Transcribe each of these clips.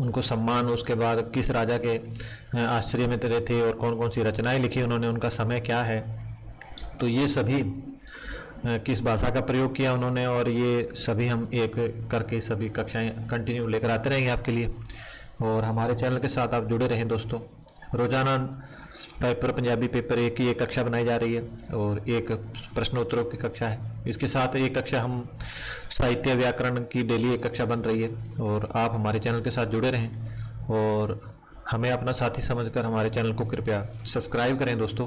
उनको सम्मान, उसके बाद किस राजा के आश्चर्य में रहे थे और कौन कौन सी रचनाएं लिखी उन्होंने, उनका समय क्या है, तो ये सभी किस भाषा का प्रयोग किया उन्होंने, और ये सभी हम एक करके सभी कक्षाएं कंटिन्यू लेकर आते रहेंगे आपके लिए। और हमारे चैनल के साथ आप जुड़े रहें दोस्तों। रोजाना पेपर पंजाबी पेपर 1 की एक कक्षा बनाई जा रही है और एक प्रश्न उत्तरों की कक्षा है। इसके साथ एक कक्षा हम साहित्य व्याकरण की डेली एक कक्षा बन रही है, और आप हमारे चैनल के साथ जुड़े रहें और हमें अपना साथी समझकर हमारे चैनल को कृपया सब्सक्राइब करें दोस्तों।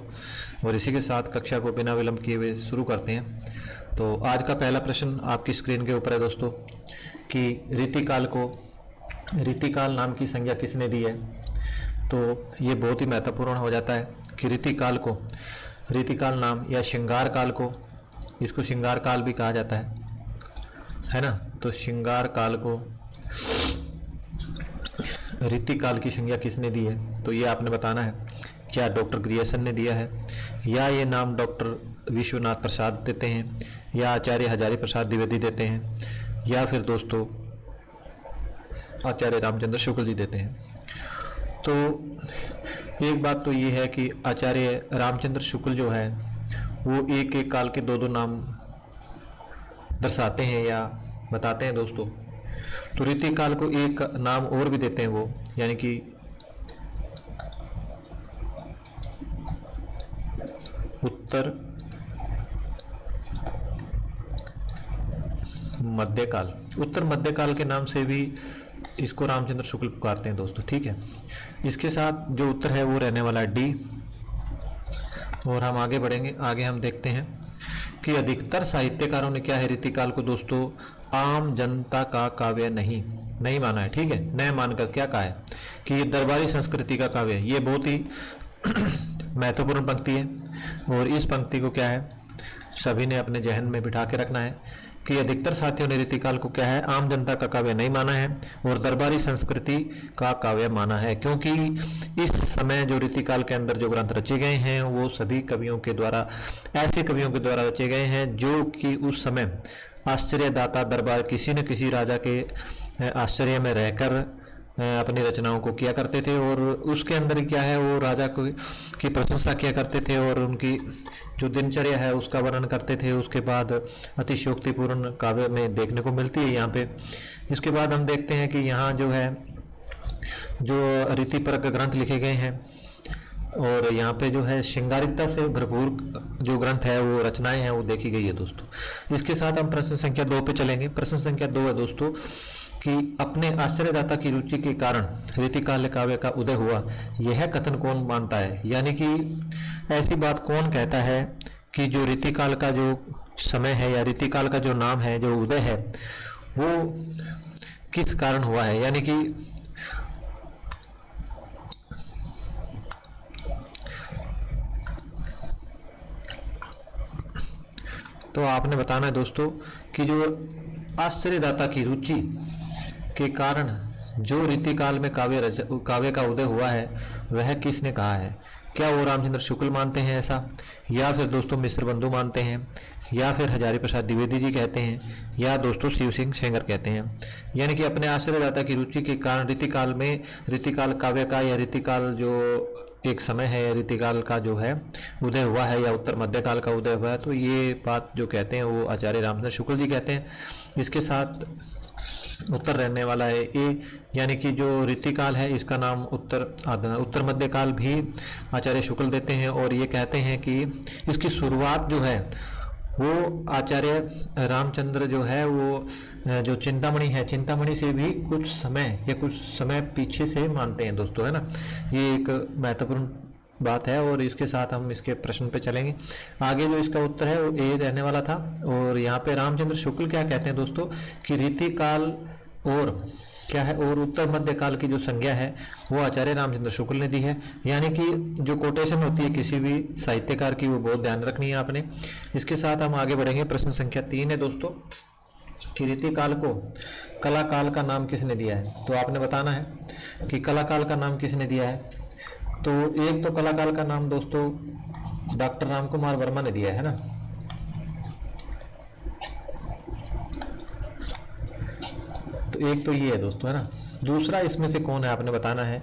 और इसी के साथ कक्षा को बिना विलंब किए हुए शुरू करते हैं। तो आज का पहला प्रश्न आपकी स्क्रीन के ऊपर है दोस्तों कि रीतिकाल नाम की संज्ञा किसने दी है। तो ये बहुत ही महत्वपूर्ण हो जाता है कि रीतिकाल नाम या श्रृंगार काल को, इसको श्रृंगार काल भी कहा जाता है ना। तो श्रृंगार काल को रीतिकाल की संज्ञा किसने दी है, तो ये आपने बताना है। क्या डॉक्टर ग्रियर्सन ने दिया है, या ये नाम डॉक्टर विश्वनाथ प्रसाद देते हैं, या आचार्य हजारी प्रसाद द्विवेदी देते हैं, या फिर दोस्तों आचार्य रामचंद्र शुक्ल जी देते हैं। तो एक बात तो ये है कि आचार्य रामचंद्र शुक्ल जो है वो एक एक काल के दो नाम दर्शाते हैं या बताते हैं दोस्तों। तो रीतिकाल को एक नाम और भी देते हैं वो, यानी कि उत्तर मध्यकाल के नाम से भी इसको रामचंद्र शुक्ल पुकारते हैं दोस्तों, ठीक है। इसके साथ जो उत्तर है वो रहने वाला है डी। और हम आगे बढ़ेंगे, आगे हम देखते हैं कि अधिकतर साहित्यकारों ने क्या है रीतिकाल को दोस्तों आम जनता का काव्य नहीं माना है, ठीक है। न मानकर क्या कहा है कि ये दरबारी संस्कृति का काव्य है। ये बहुत ही महत्वपूर्ण पंक्ति है और इस पंक्ति को क्या है सभी ने अपने जहन में बिठा के रखना है कि अधिकतर साथियों ने रीतिकाल को क्या है आम जनता का काव्य नहीं माना है और दरबारी संस्कृति का काव्य माना है, क्योंकि इस समय जो रीतिकाल के अंदर जो ग्रंथ रचे गए हैं वो सभी कवियों के द्वारा, ऐसे कवियों के द्वारा रचे गए हैं जो कि उस समय आश्चर्यदाता दरबार किसी न किसी राजा के आश्चर्य में रहकर अपनी रचनाओं को किया करते थे, और उसके अंदर क्या है वो राजा की प्रशंसा किया करते थे और उनकी जो दिनचर्या है उसका वर्णन करते थे। उसके बाद अतिशयोक्तिपूर्ण काव्य में देखने को मिलती है यहाँ पे। इसके बाद हम देखते हैं कि यहाँ जो है जो रीतिपरक ग्रंथ लिखे गए हैं और यहाँ पे जो है श्रृंगारिकता से भरपूर जो ग्रंथ है वो रचनाएं हैं वो देखी गई है दोस्तों। इसके साथ हम प्रश्न संख्या 2 पे चलेंगे। प्रश्न संख्या 2 है दोस्तों कि अपने आश्चर्यदाता की रुचि के कारण रीतिकाल काव्य का उदय हुआ, यह कथन कौन मानता है। यानी कि ऐसी बात कौन कहता है कि जो रीतिकाल का जो समय है या रीतिकाल का जो नाम है, जो उदय है, वो किस कारण हुआ है। यानी कि तो आपने बताना है दोस्तों कि जो आश्चर्यदाता की रुचि के कारण जो रीतिकाल में काव्य का उदय हुआ है वह किसने कहा है। क्या वो रामचंद्र शुक्ल मानते हैं ऐसा, या फिर दोस्तों मिश्र बंधु मानते हैं, या फिर हजारी प्रसाद द्विवेदी जी कहते हैं, या दोस्तों शिव सिंह सेंगर कहते हैं। यानी कि अपने आश्चर्यदाता की रुचि के कारण रीतिकाल काव्य का या रीतिकाल जो एक समय है या रीतिकाल का जो है उदय हुआ है या उत्तर मध्यकाल का उदय हुआ है, तो ये बात जो कहते हैं वो आचार्य रामचंद्र शुक्ल जी कहते हैं। इसके साथ उत्तर रहने वाला है ए, यानी कि जो रीतिकाल है इसका नाम उत्तर मध्यकाल भी आचार्य शुक्ल देते हैं और ये कहते हैं कि इसकी शुरुआत जो है वो आचार्य रामचंद्र जो है वो जो चिंतामणि से भी कुछ समय पीछे से मानते हैं दोस्तों, है ना। ये एक महत्वपूर्ण बात है और इसके साथ हम इसके प्रश्न पे चलेंगे। आगे जो इसका उत्तर है वो ए रहने वाला था। और यहाँ पे रामचंद्र शुक्ल क्या कहते हैं दोस्तों कि रीतिकाल और क्या है और उत्तर मध्यकाल की जो संज्ञा है वो आचार्य रामचंद्र शुक्ल ने दी है। यानी कि जो कोटेशन होती है किसी भी साहित्यकार की वो बहुत ध्यान रखनी है आपने। इसके साथ हम आगे बढ़ेंगे। प्रश्न संख्या 3 है दोस्तों कि रीतिकाल को कलाकाल का नाम किसने दिया है। तो आपने बताना है कि कलाकाल का नाम किसने दिया है। तो एक तो कलाकाल का नाम दोस्तों डॉक्टर रामकुमार वर्मा ने दिया है ना। तो एक तो ये है दोस्तों, है ना। दूसरा इसमें से कौन है आपने बताना है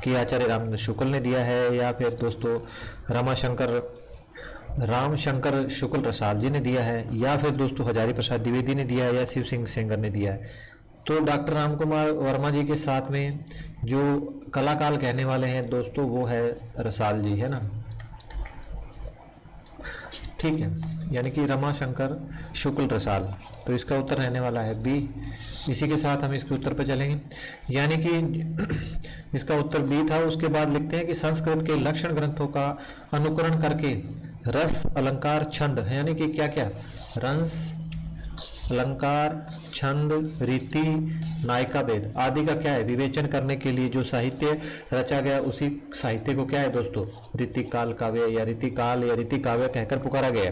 कि आचार्य रामचंद्र शुक्ल ने दिया है या फिर दोस्तों रामशंकर शुक्ल रसाल जी ने दिया है या फिर दोस्तों हजारी प्रसाद द्विवेदी ने दिया है या शिव सिंह सेंगर ने दिया है। तो डॉक्टर राम कुमार वर्मा जी के साथ में जो कलाकाल कहने वाले हैं दोस्तों वो है रसाल जी, है ना, ठीक है, यानी कि रमाशंकर शुक्ल रसाल। तो इसका उत्तर रहने वाला है बी। इसी के साथ हम इसके उत्तर पर चलेंगे, यानी कि इसका उत्तर बी था। उसके बाद लिखते हैं कि संस्कृत के लक्षण ग्रंथों का अनुकरण करके रस अलंकार छंद, यानी कि क्या क्या, रस अलंकार छंद रीति नायिका भेद आदि का क्या है विवेचन करने के लिए जो साहित्य रचा गया, उसी साहित्य को क्या है दोस्तों रीति काल काव्य या रीति काल या रीति काव्य कहकर पुकारा गया।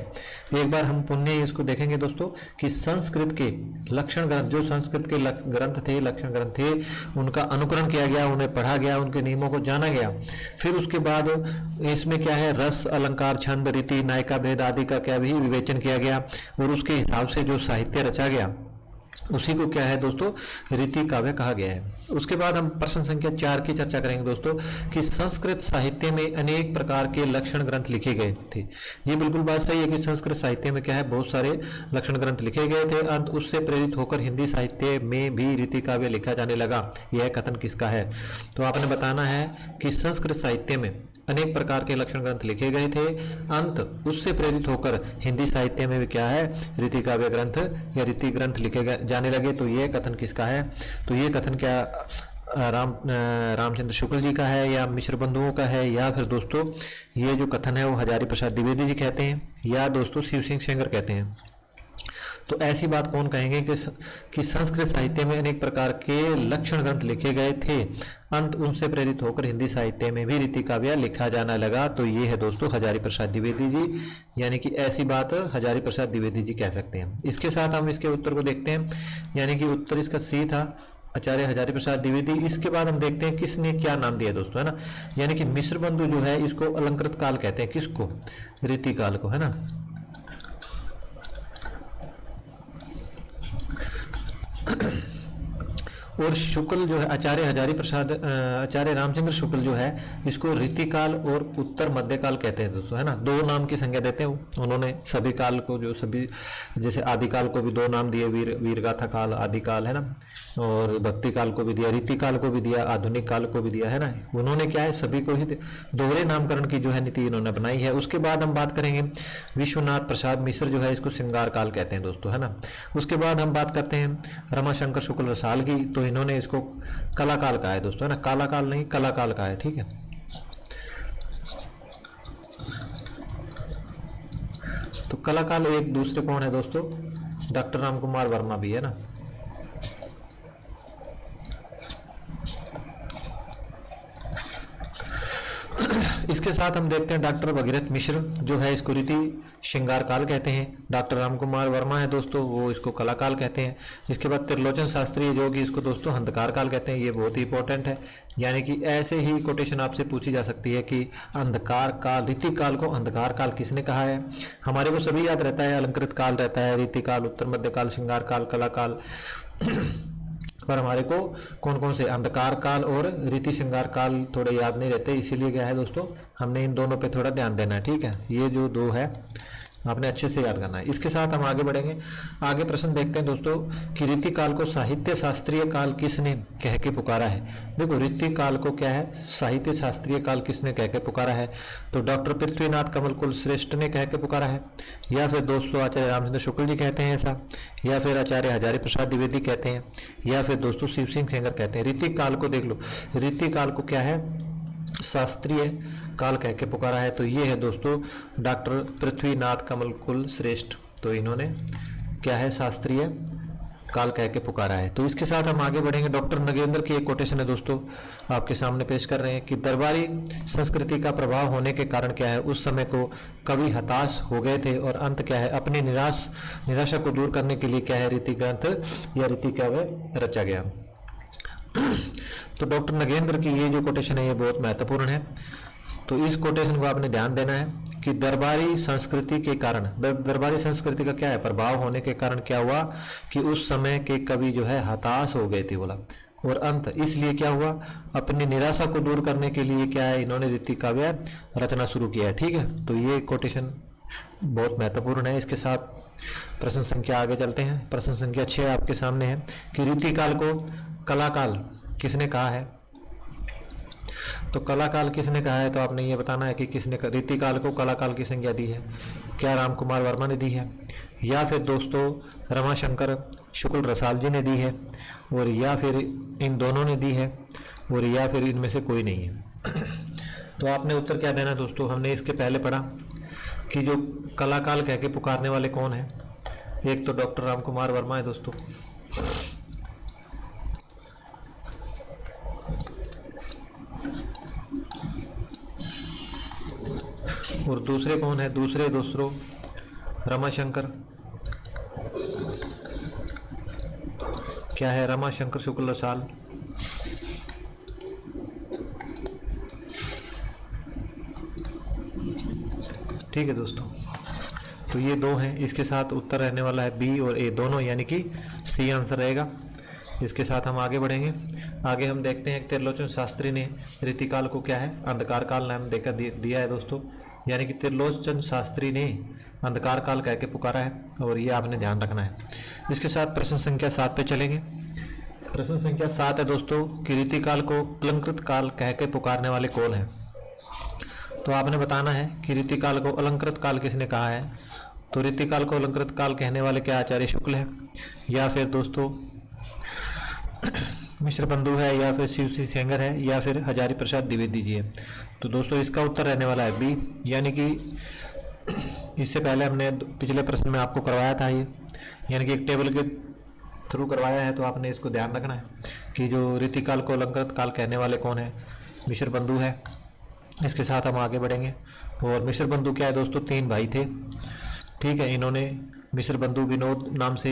एक बार हम पुण्य इसको देखेंगे दोस्तों कि संस्कृत के लक्षण ग्रंथ, जो संस्कृत के ग्रंथ थे, लक्षण ग्रंथ थे, उनका अनुकरण किया गया, उन्हें पढ़ा गया, उनके नियमों को जाना गया। फिर उसके बाद इसमें क्या है, रस अलंकार छंद रीति नायिका भेद आदि का क्या भी विवेचन किया गया और उसके हिसाब से जो साहित्य रचा गया उसी को क्या है दोस्तों रीति काव्य कहा गया है। उसके बाद हम प्रश्न संख्या 4 की चर्चा करेंगे दोस्तों कि संस्कृत साहित्य में अनेक प्रकार के लक्षण ग्रंथ लिखे गए थे। ये बिल्कुल बात सही है कि संस्कृत साहित्य में क्या है बहुत सारे लक्षण ग्रंथ लिखे गए थे, अंत उससे प्रेरित होकर हिंदी साहित्य में भी रीति काव्य लिखा जाने लगा। यह कथन किसका है? तो आपने बताना है कि संस्कृत साहित्य में अनेक प्रकार के लक्षण ग्रंथ लिखे गए थे, अंत उससे प्रेरित होकर हिंदी साहित्य में भी क्या है रीति काव्य ग्रंथ या रीति ग्रंथ लिखे जाने लगे। तो ये कथन किसका है? तो ये कथन क्या रामचंद्र शुक्ल जी का है या मिश्र बंधुओं का है या फिर दोस्तों ये जो कथन है वो हजारी प्रसाद द्विवेदी जी कहते हैं या दोस्तों शिव सिंह सेंगर कहते हैं। तो ऐसी बात कौन कहेंगे कि संस्कृत साहित्य में अनेक प्रकार के लक्षण ग्रंथ लिखे गए थे, अंत उनसे प्रेरित होकर हिंदी साहित्य में भी रीति काव्य लिखा जाना लगा। तो ये है दोस्तों हजारी प्रसाद द्विवेदी जी, यानी कि ऐसी बात हजारी प्रसाद द्विवेदी जी कह सकते हैं। इसके साथ हम इसके उत्तर को देखते हैं, यानी कि उत्तर इसका सी था आचार्य हजारी प्रसाद द्विवेदी। इसके बाद हम देखते हैं किसने क्या नाम दिया दोस्तों, है ना, यानी कि मिश्र बंधु जो है इसको अलंकृत काल कहते हैं, किसको? रीति काल को, है ना। और शुक्ल जो है आचार्य रामचंद्र शुक्ल जो है इसको रीति काल और उत्तर मध्य काल कहते हैं दोस्तों, है ना। दो नाम की संज्ञा देते हैं उन्होंने सभी काल को, जो सभी जैसे आदि काल को भी दो नाम दिए, वीर गाथा काल आदि काल, है ना, और भक्ति काल को भी दिया, रीति काल को भी दिया, आधुनिक काल को भी दिया, है ना। उन्होंने क्या है सभी को ही दोहरे नामकरण की जो है नीति इन्होंने बनाई है। उसके बाद हम बात करेंगे विश्वनाथ प्रसाद मिश्र जो है इसको श्रृंगार काल कहते हैं दोस्तों, है ना। उसके बाद हम बात करते हैं रमाशंकर शुक्ल रसाल की, तो इन्होंने इसको कला काल कहा है दोस्तों, है ना, काला काल नहीं कला काल कहा है, ठीक है। तो कला काल एक दूसरे कौन है दोस्तों? डॉक्टर राम कुमार वर्मा भी, है ना। इसके साथ हम देखते हैं डॉक्टर भगीरथ मिश्र जो है इसको रीति श्रृंगार काल कहते हैं। डॉक्टर राम कुमार वर्मा है दोस्तों वो इसको कला काल कहते हैं। इसके बाद त्रिलोचन शास्त्री जो कि इसको दोस्तों अंधकार काल कहते हैं। ये बहुत ही इंपॉर्टेंट है, यानी कि ऐसे ही कोटेशन आपसे पूछी जा सकती है कि अंधकार काल, रीति काल को अंधकार काल किसने कहा है। हमारे को सभी याद रहता है, अलंकृत काल रहता है, रीति काल, उत्तर मध्य काल, श्रृंगार काल, कला काल पर हमारे को कौन कौन से अंधकार काल और रीति श्रृंगार काल थोड़े याद नहीं रहते। इसीलिए क्या है दोस्तों हमने इन दोनों पे थोड़ा ध्यान देना है, ठीक है। ये जो दो है आपने अच्छे से याद करना है। इसके साथ हम आगे बढ़ेंगे। आगे प्रश्न देखते हैं दोस्तों कि रीति काल को साहित्य शास्त्रीय काल किसने कह के पुकारा है। देखो रीति काल को क्या है साहित्य शास्त्रीय काल किसने कह के पुकारा है, तो डॉक्टर पृथ्वीनाथ कमल कुल श्रेष्ठ ने कह के पुकारा है, या फिर दोस्तों आचार्य रामचंद्र शुक्ल जी कहते हैं ऐसा, या फिर आचार्य हजारी प्रसाद द्विवेदी कहते हैं, या फिर दोस्तों शिव सिंह सेंगर कहते हैं। रीति काल को देख लो, रीति काल को क्या है शास्त्रीय काल कह के पुकारा है। तो ये है दोस्तों डॉक्टर पृथ्वीनाथ कमल कुल श्रेष्ठ, तो इन्होंने क्या है शास्त्रीय काल कह के पुकारा है। तो इसके साथ हम आगे बढ़ेंगे। डॉक्टर नगेंद्र की एक कोटेशन है दोस्तों आपके सामने पेश कर रहे हैं कि दरबारी संस्कृति का प्रभाव होने के कारण क्या है उस समय को कवि हताश हो गए थे और अंत क्या है अपनी निराशा को दूर करने के लिए क्या है रीति ग्रंथ या रीति काव्य रचा गया। तो डॉक्टर नगेंद्र की ये जो कोटेशन है ये बहुत महत्वपूर्ण है, तो इस कोटेशन को आपने ध्यान देना है कि दरबारी संस्कृति के कारण, दरबारी संस्कृति का क्या है प्रभाव होने के कारण क्या हुआ कि उस समय के कवि जो है हताश हो गए थे। बोला और अंत। इसलिए क्या हुआ, अपनी निराशा को दूर करने के लिए क्या है, इन्होंने रीति काव्य रचना शुरू किया है। ठीक है, तो ये कोटेशन बहुत महत्वपूर्ण है। इसके साथ प्रश्न संख्या आगे चलते हैं। प्रश्न संख्या 6 आपके सामने है कि रीति काल को कलाकाल किसने कहा है। तो कलाकाल किसने कहा है, तो आपने ये बताना है कि किसने रीति काल को कलाकाल की संज्ञा दी है। क्या राम कुमार वर्मा ने दी है, या फिर दोस्तों रमाशंकर शुक्ल रसाल जी ने दी है, और या फिर इन दोनों ने दी है, और या फिर इनमें से कोई नहीं है। तो आपने उत्तर क्या देना दोस्तों। हमने इसके पहले पढ़ा कि जो कलाकाल कह के पुकारने वाले कौन है, एक तो डॉक्टर राम कुमार वर्मा है दोस्तों, और दूसरे कौन है, दूसरे दोस्तों रमाशंकर, क्या है, रमाशंकर शुक्ल रसाल। ठीक है दोस्तों, तो ये दो हैं। इसके साथ उत्तर रहने वाला है बी और ए दोनों, यानी कि सी आंसर रहेगा। इसके साथ हम आगे बढ़ेंगे। आगे हम देखते हैं त्रिलोचन शास्त्री ने रीतिकाल को क्या है, अंधकार काल नाम देकर दिया है दोस्तों, यानी कि त्रिलोचन शास्त्री ने अंधकार काल कह के पुकारा है, और ये आपने ध्यान रखना है। इसके साथ प्रश्न संख्या 7 पे चलेंगे। प्रश्न संख्या 7 है दोस्तों कि रीतिकाल को अलंकृत काल कह के पुकारने वाले कौन हैं। तो आपने बताना है कि रीतिकाल को अलंकृत काल किसने कहा है। तो रीतिकाल को अलंकृत काल कहने वाले क्या आचार्य शुक्ल है, या फिर दोस्तों मिश्र बंधु है, या फिर शिव सिंह सेंगर है, या फिर हजारी प्रसाद द्विवेदी जी है। तो दोस्तों इसका उत्तर रहने वाला है बी, यानी कि इससे पहले हमने पिछले प्रश्न में आपको करवाया था ये, यानी कि एक टेबल के थ्रू करवाया है। तो आपने इसको ध्यान रखना है कि जो रीतिकाल को अलंकृत काल कहने वाले कौन है, मिश्र बंधु है। इसके साथ हम आगे बढ़ेंगे। और मिश्र बंधु क्या है दोस्तों, 3 भाई थे। ठीक है, इन्होंने मिश्र बंधु विनोद नाम से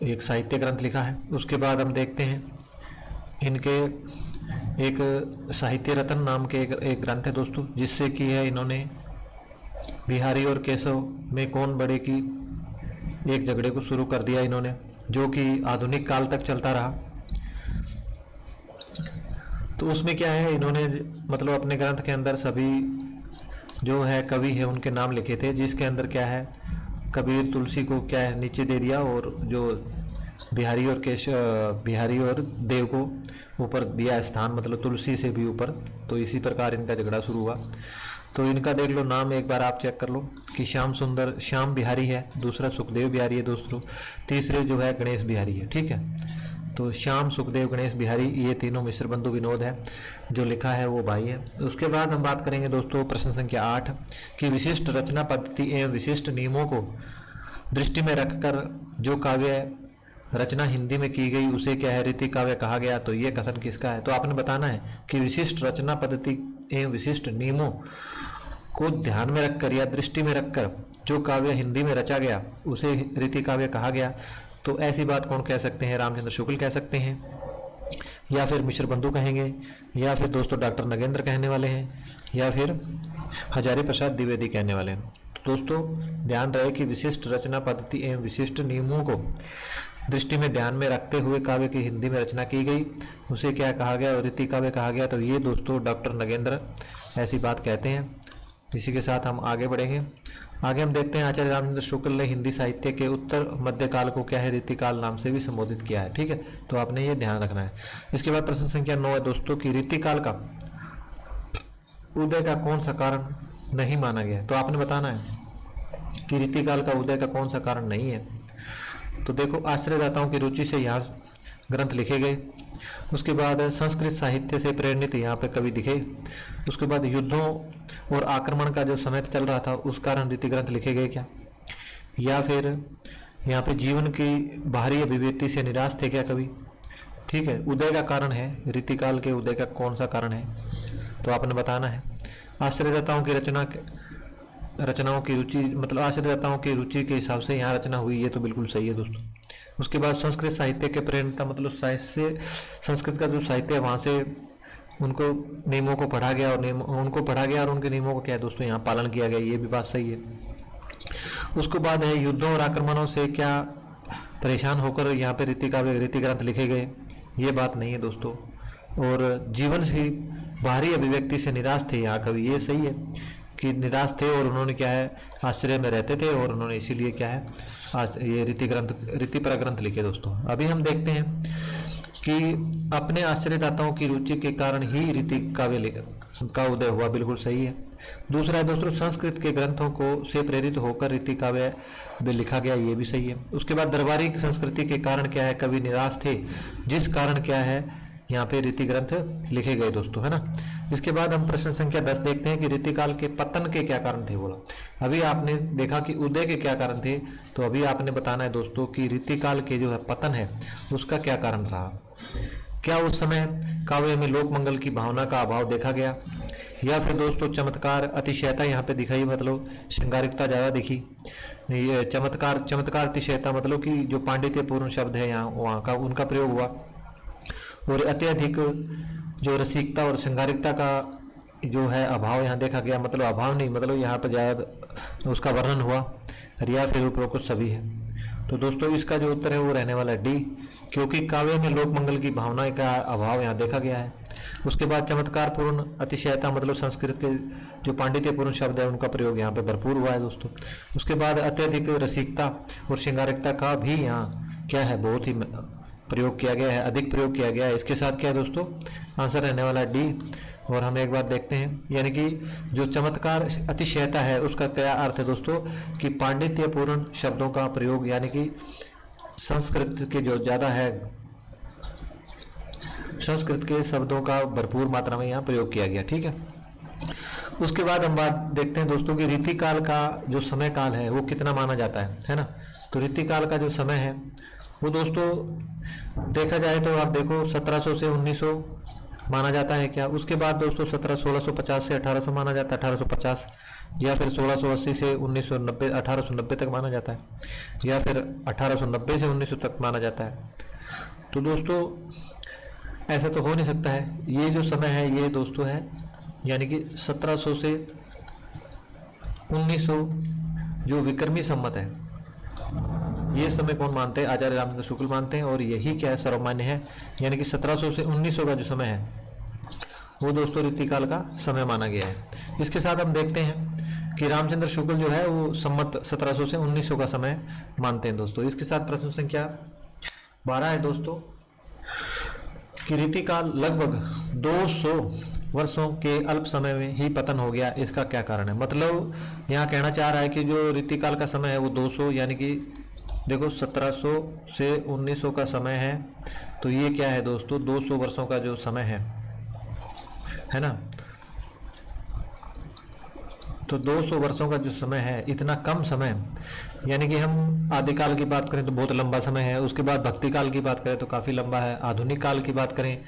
एक साहित्य ग्रंथ लिखा है। उसके बाद हम देखते हैं इनके एक साहित्य रत्न नाम के एक ग्रंथ है दोस्तों, जिससे कि है इन्होंने बिहारी और केशव में कौन बड़े की एक झगड़े को शुरू कर दिया इन्होंने, जो कि आधुनिक काल तक चलता रहा। तो उसमें क्या है, इन्होंने मतलब अपने ग्रंथ के अंदर सभी जो है कवि है उनके नाम लिखे थे, जिसके अंदर क्या है कबीर तुलसी को क्या है नीचे दे दिया, और जो बिहारी और देव को ऊपर दिया स्थान, मतलब तुलसी से भी ऊपर। तो इसी प्रकार इनका झगड़ा शुरू हुआ। तो इनका देख लो नाम एक बार आप चेक कर लो कि श्याम बिहारी है, दूसरा सुखदेव बिहारी है दोस्तों, तीसरे जो है गणेश बिहारी है। ठीक है, तो श्याम सुखदेव गणेश बिहारी ये तीनों मिश्र बंधु विनोद है, जो लिखा है वो भाई है। उसके बाद हम बात करेंगे दोस्तों प्रश्न संख्या 8 कि विशिष्ट रचना पद्धति एवं विशिष्ट नियमों को दृष्टि में रखकर जो काव्य रचना हिंदी में की गई उसे क्या है रीति काव्य कहा गया। तो ये कथन किसका है। तो आपने बताना है कि विशिष्ट रचना पद्धति एवं विशिष्ट नियमों को ध्यान में रखकर या दृष्टि में रखकर जो काव्य हिंदी में रचा गया उसे रीति काव्य कहा गया। तो ऐसी बात कौन कह सकते हैं, रामचंद्र शुक्ल कह सकते हैं, या फिर मिश्र बंधु कहेंगे, या फिर दोस्तों डॉक्टर नगेंद्र कहने वाले हैं, या फिर हजारी प्रसाद द्विवेदी कहने वाले हैं। तो दोस्तों ध्यान रहे कि विशिष्ट रचना पद्धति एवं विशिष्ट नियमों को दृष्टि में ध्यान में रखते हुए काव्य की हिंदी में रचना की गई उसे क्या कहा गया, और रीति काव्य कहा गया। तो ये दोस्तों डॉक्टर नगेंद्र ऐसी बात कहते हैं। इसी के साथ हम आगे बढ़ेंगे। आगे हम देखते हैं आचार्य रामचंद्र शुक्ल ने हिंदी साहित्य के उत्तर मध्य काल को क्या है रीतिकाल नाम से भी संबोधित किया है। ठीक है, तो आपने ये ध्यान रखना है। इसके बाद प्रश्न संख्या 9 है दोस्तों कि रीतिकाल का उदय का कौन सा कारण नहीं माना गया। तो आपने बताना है कि रीतिकाल का उदय का कौन सा कारण नहीं है। तो देखो आश्रयदाताओं की रुचि से यहाँ ग्रंथ लिखे गए, उसके बाद संस्कृत साहित्य से प्रेरित यहाँ पे कवि दिखे, उसके बाद युद्धों और आक्रमण का जो समय चल रहा था उस कारण रीति ग्रंथ लिखे गए क्या, या फिर यहाँ पे जीवन की बाहरी अभिव्यक्ति से निराश थे क्या कवि। ठीक है, उदय का कारण है, रीतिकाल के उदय का कौन सा कारण है तो आपने बताना है। आश्रयदाताओं की रचनाओं की रुचि, मतलब आश्रयदाताओं की रुचि के हिसाब से यहाँ रचना हुई, ये तो बिल्कुल सही है दोस्तों। उसके बाद संस्कृत साहित्य के प्रेरणा, मतलब साहित्य संस्कृत का जो साहित्य है वहाँ से उनको नियमों को पढ़ा गया और उनके नियमों को क्या है दोस्तों यहाँ पालन किया गया, ये भी बात सही है। उसके बाद है युद्धों और आक्रमणों से क्या परेशान होकर यहाँ पे रीति काव्य रीति ग्रंथ लिखे गए, ये बात नहीं है दोस्तों। और जीवन से बाहरी अभिव्यक्ति से निराश थे यहाँ कवि, ये सही है कि निराश थे और उन्होंने क्या है आश्चर्य में रहते थे और उन्होंने इसीलिए क्या है आज ये रीति पर ग्रंथ लिखे दोस्तों। अभी हम देखते हैं कि अपने आश्चर्यदाताओं की रुचि के कारण ही रीति काव्य का उदय हुआ, बिल्कुल सही है। दूसरा है दोस्तों संस्कृत के ग्रंथों को से प्रेरित होकर रीति काव्य में लिखा गया, ये भी सही है। उसके बाद दरबारी संस्कृति के कारण क्या है कवि निराश थे, जिस कारण क्या है यहाँ पे रीति ग्रंथ लिखे गए दोस्तों, है ना। इसके बाद हम प्रश्न संख्या 10 देखते हैं कि रीति काल के पतन के क्या कारण थे। बोला अभी आपने देखा कि उदय के क्या कारण थे, तो अभी आपने बताना है दोस्तों कि रीति काल के जो है पतन है उसका क्या कारण रहा। क्या उस समय काव्य में लोक मंगल की भावना का अभाव देखा गया, या फिर दोस्तों चमत्कार अतिशयता यहाँ पे दिखाई, मतलब श्रृंगारिकता ज्यादा दिखी। ये चमत्कार अतिशयता मतलब कि जो पांडित्यपूर्ण शब्द है यहाँ वहाँ का उनका प्रयोग हुआ, और अत्यधिक जो रसिकता और श्रृंगारिकता का जो है अभाव यहाँ देखा गया, मतलब अभाव नहीं, मतलब यहाँ पर ज्यादा उसका वर्णन हुआ, या फिर उपरोक्त सभी है। तो दोस्तों इसका जो उत्तर है वो रहने वाला है डी, क्योंकि काव्य में लोक मंगल की भावना का अभाव यहाँ देखा गया है। उसके बाद चमत्कार पूर्ण अतिशयता मतलब संस्कृत के जो पांडित्यपूर्ण शब्द है उनका प्रयोग यहाँ पे भरपूर हुआ है दोस्तों। उसके बाद अत्यधिक रसिकता और श्रृंगारिकता का भी यहाँ क्या है बहुत ही प्रयोग किया गया है, अधिक प्रयोग किया गया है। इसके साथ क्या है दोस्तों आंसर रहने वाला है डी। और हम एक बात देखते हैं, यानी कि जो चमत्कार अतिशयता है उसका क्या अर्थ है दोस्तों कि पांडित्यपूर्ण शब्दों का प्रयोग, यानी कि संस्कृत के जो ज्यादा है संस्कृत के शब्दों का भरपूर मात्रा में यहाँ प्रयोग किया गया, ठीक है। उसके बाद हम बात देखते हैं दोस्तों कि रीति काल का जो समय काल है वो कितना माना जाता है ना। तो रीति काल का जो समय है वो दोस्तों देखा जाए तो आप देखो 1700 से 1900 माना जाता है क्या। उसके बाद दोस्तों 1650 से 1800 माना जाता है, 1850, या फिर 1680 से 1990 1890 तक माना जाता है, या फिर 1890 से 1900 तक माना जाता है। तो दोस्तों ऐसा तो हो नहीं सकता है, ये जो समय है ये दोस्तों है यानी कि 1700 से 1900 जो विक्रमी सम्मत है, ये समय कौन मानते हैं, आचार्य रामचंद्र शुक्ल मानते हैं, और यही क्या है सर्वमान्य है। यानी कि 1700 से 1900 का जो समय है वो दोस्तों रीति काल का समय माना गया है। इसके साथ हम देखते हैं कि रामचंद्र शुक्ल जो है वो सम्मत 1700 से 1900 का समय मानते हैं दोस्तों। इसके साथ प्रश्न संख्या 12 है दोस्तों कि रीति काल लगभग 200 वर्षों के अल्प समय में ही पतन हो गया, इसका क्या कारण है। मतलब यहाँ कहना चाह रहा है कि जो रीति काल का समय है वो 200 यानी कि देखो 1700 से 1900 का समय है, तो ये क्या है दोस्तों 200 वर्षों का जो समय है ना। तो 200 वर्षों का जो समय है इतना कम समय, यानी कि हम आदिकाल की बात करें तो बहुत लंबा समय है, उसके बाद भक्ति काल की बात करें तो काफ़ी लंबा है, आधुनिक काल की बात करें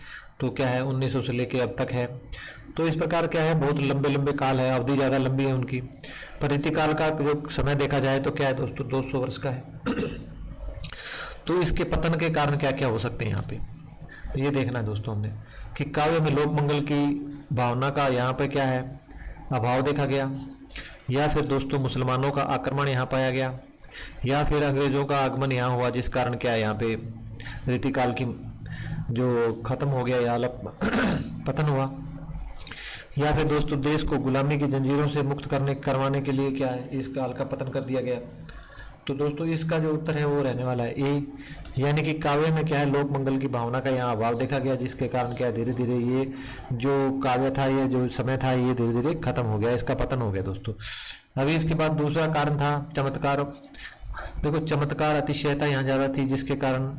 तो क्या है 1900 से लेके अब तक है। तो इस प्रकार क्या है बहुत लंबे लंबे काल है, अवधि ज़्यादा लंबी है उनकी। पर रीति काल का जो समय देखा जाए तो क्या है दोस्तों 200 वर्ष का है। तो इसके पतन के कारण क्या क्या हो सकते हैं यहाँ पे, तो ये देखना है दोस्तों हमने कि काव्य में लोक मंगल की भावना का यहाँ पे क्या है अभाव देखा गया, या फिर दोस्तों मुसलमानों का आक्रमण यहाँ पाया गया, या फिर अंग्रेजों का आगमन यहाँ हुआ जिस कारण क्या है यहाँ पे रीति काल की जो खत्म हो गया या पतन हुआ, या फिर दोस्तों देश को गुलामी की जंजीरों से मुक्त करवाने के लिए क्या है इस काल का पतन कर दिया गया। तो दोस्तों इसका जो उत्तर है वो रहने वाला है ए, यानी कि काव्य में क्या है लोक मंगल की भावना का यहाँ अभाव देखा गया, जिसके कारण क्या धीरे धीरे ये जो काव्य था ये जो समय था ये धीरे धीरे खत्म हो गया, इसका पतन हो गया दोस्तों। अभी इसके बाद दूसरा कारण था चमत्कार। देखो चमत्कार अतिशयता यहाँ ज़्यादा थी जिसके कारण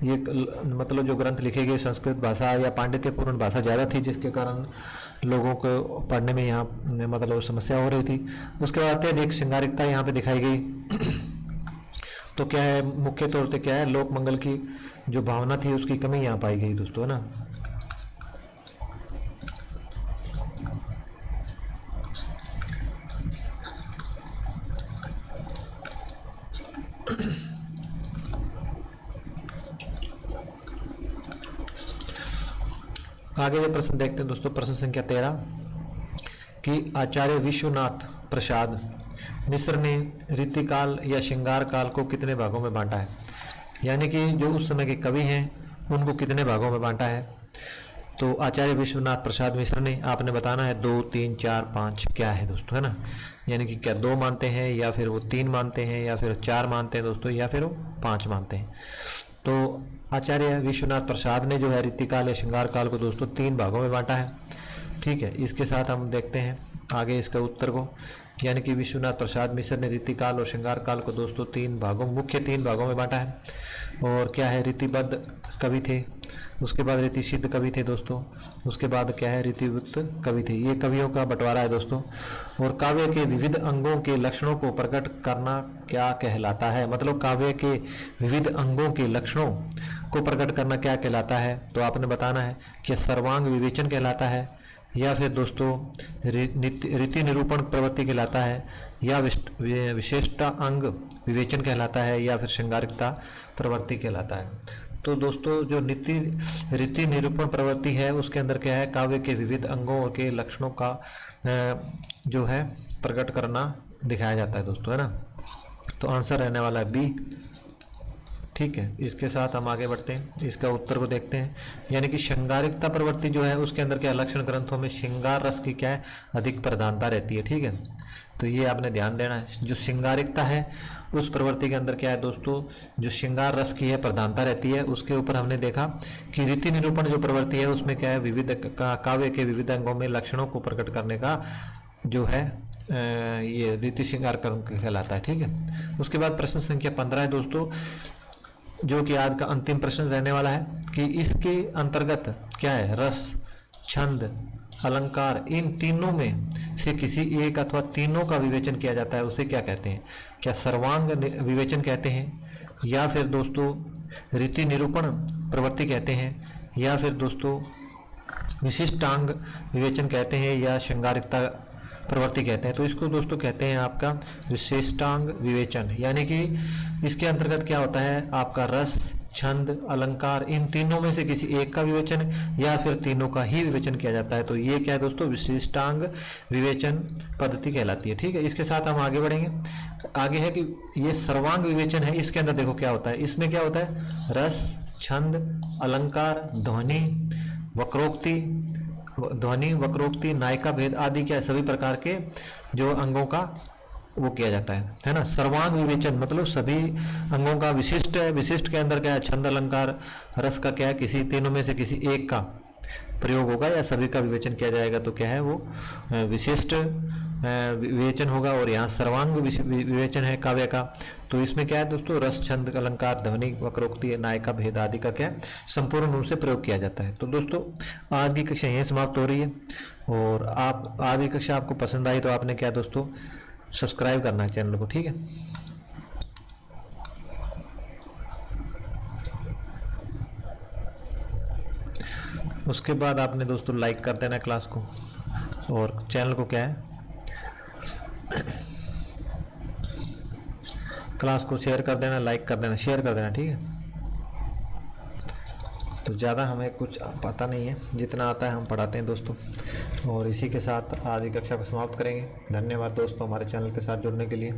ये मतलब जो ग्रंथ लिखे गए संस्कृत भाषा या पांडित्यपूर्ण भाषा ज़्यादा थी जिसके कारण लोगों को पढ़ने में यहाँ मतलब समस्या हो रही थी। उसके बाद अत्यधिक श्रृंगारिकता यहाँ पे दिखाई गई। तो क्या है मुख्य तौर पे क्या है लोक मंगल की जो भावना थी उसकी कमी यहाँ पाई गई दोस्तों, है ना। आगे जो प्रश्न देखते हैं दोस्तों प्रश्न संख्या 13 कि आचार्य विश्वनाथ प्रसाद मिश्र ने रीति काल या श्रृंगार काल को कितने भागों में बांटा है। यानी कि जो उस समय के कवि हैं उनको कितने भागों में बांटा है। तो आचार्य विश्वनाथ प्रसाद मिश्र ने, आपने बताना है 2, 3, 4, 5 क्या है दोस्तों, है ना। यानी कि क्या 2 मानते हैं, या फिर वो 3 मानते हैं, या फिर 4 मानते हैं दोस्तों, या फिर वो 5 मानते हैं। तो आचार्य विश्वनाथ प्रसाद ने जो है रीतिकाल या श्रृंगार काल को दोस्तों 3 भागों में बांटा है। ठीक है, इसके साथ हम देखते हैं आगे इसका उत्तर को। यानी कि विश्वनाथ प्रसाद मिश्र ने रीतिकाल और श्रृंगार काल को दोस्तों 3 भागों, मुख्य 3 भागों में बांटा है। और क्या है, रीतिबद्ध कवि थे, उसके बाद रीतिसिद्ध कवि थे दोस्तों, उसके बाद क्या है, रीतियुक्त कवि थे। ये कवियों का बंटवारा है दोस्तों। और काव्य के विविध अंगों के लक्षणों को प्रकट करना क्या कहलाता है, मतलब काव्य के विविध अंगों के लक्षणों को प्रकट करना क्या कहलाता है। तो आपने बताना है कि सर्वांग विवेचन कहलाता है, या फिर दोस्तों रीति निरूपण प्रवृत्ति कहलाता है, या विशेषता अंग विवेचन कहलाता है, या फिर श्रृंगारिकता प्रवृत्ति कहलाता है। तो दोस्तों जो रीति निरूपण प्रवृत्ति है उसके अंदर क्या है, काव्य के विविध अंगों के लक्षणों का जो है प्रकट करना दिखाया जाता है दोस्तों, है ना। तो आंसर रहने वाला है बी। ठीक है, इसके साथ हम आगे बढ़ते हैं, इसका उत्तर को देखते हैं। यानी कि श्रृंगारिकता प्रवृत्ति जो है उसके अंदर क्या, लक्षण ग्रंथों में श्रृंगार रस की क्या है, अधिक प्रधानता रहती है। ठीक है, तो ये आपने ध्यान देना है। जो श्रृंगारिकता है उस प्रवृत्ति के अंदर क्या है दोस्तों, जो श्रृंगार रस की है प्रधानता रहती है। उसके ऊपर हमने देखा कि रीति निरूपण जो प्रवृत्ति है उसमें क्या है, विविध काव्य के विविध अंगों में लक्षणों को प्रकट करने का जो है ये रीति श्रृंगार कहलाता है। ठीक है, उसके बाद प्रश्न संख्या 15 है दोस्तों, जो कि आज का अंतिम प्रश्न रहने वाला है कि इसके अंतर्गत क्या है, रस, छंद, अलंकार, इन तीनों में से किसी एक अथवा तीनों का विवेचन किया जाता है, उसे क्या कहते हैं। क्या सर्वांग विवेचन कहते हैं, या फिर दोस्तों रीति निरूपण प्रवृत्ति कहते हैं, या फिर दोस्तों विशिष्टांग विवेचन कहते हैं, या श्रृंगारिकता प्रवृत्ति कहते हैं। तो इसको दोस्तों कहते हैं आपका विशिष्टांग विवेचन। यानी कि इसके अंतर्गत क्या होता है, आपका रस, छंद, अलंकार, इन तीनों में से किसी एक का विवेचन या फिर तीनों का ही विवेचन किया जाता है। तो ये क्या है दोस्तों, विशिष्टांग विवेचन पद्धति कहलाती है। ठीक है, इसके साथ हम आगे बढ़ेंगे। आगे है कि ये सर्वांग विवेचन है, इसके अंदर देखो क्या होता है, इसमें क्या होता है, रस, छंद, अलंकार, ध्वनि, वक्रोक्ति, नायिका भेद आदि क्या सभी प्रकार के जो अंगों का वो किया जाता है ना। सर्वांग विवेचन मतलब सभी अंगों का विशिष्ट है। विशिष्ट के अंदर क्या है, छंद, अलंकार, रस का क्या है, किसी तीनों में से किसी एक का प्रयोग होगा या सभी का विवेचन किया जाएगा, तो क्या है वो विशिष्ट विवेचन होगा। और यहाँ सर्वांग विवेचन है काव्य का, तो इसमें क्या है दोस्तों, रस, छंद, अलंकार, ध्वनि, वक्रोक्ति, नायिका भेद आदि का क्या है संपूर्ण रूप से प्रयोग किया जाता है। तो दोस्तों आज की कक्षा यहीं समाप्त हो रही है, और आप आज की कक्षा आपको पसंद आई तो आपने क्या दोस्तों सब्सक्राइब करना है चैनल को। ठीक है, उसके बाद आपने दोस्तों लाइक कर देना क्लास को, और चैनल को क्या है क्लास को शेयर कर देना, लाइक कर देना, शेयर कर देना। ठीक है, तो ज़्यादा हमें कुछ पता नहीं है, जितना आता है हम पढ़ाते हैं दोस्तों। और इसी के साथ आज की कक्षा को समाप्त करेंगे। धन्यवाद दोस्तों हमारे चैनल के साथ जुड़ने के लिए।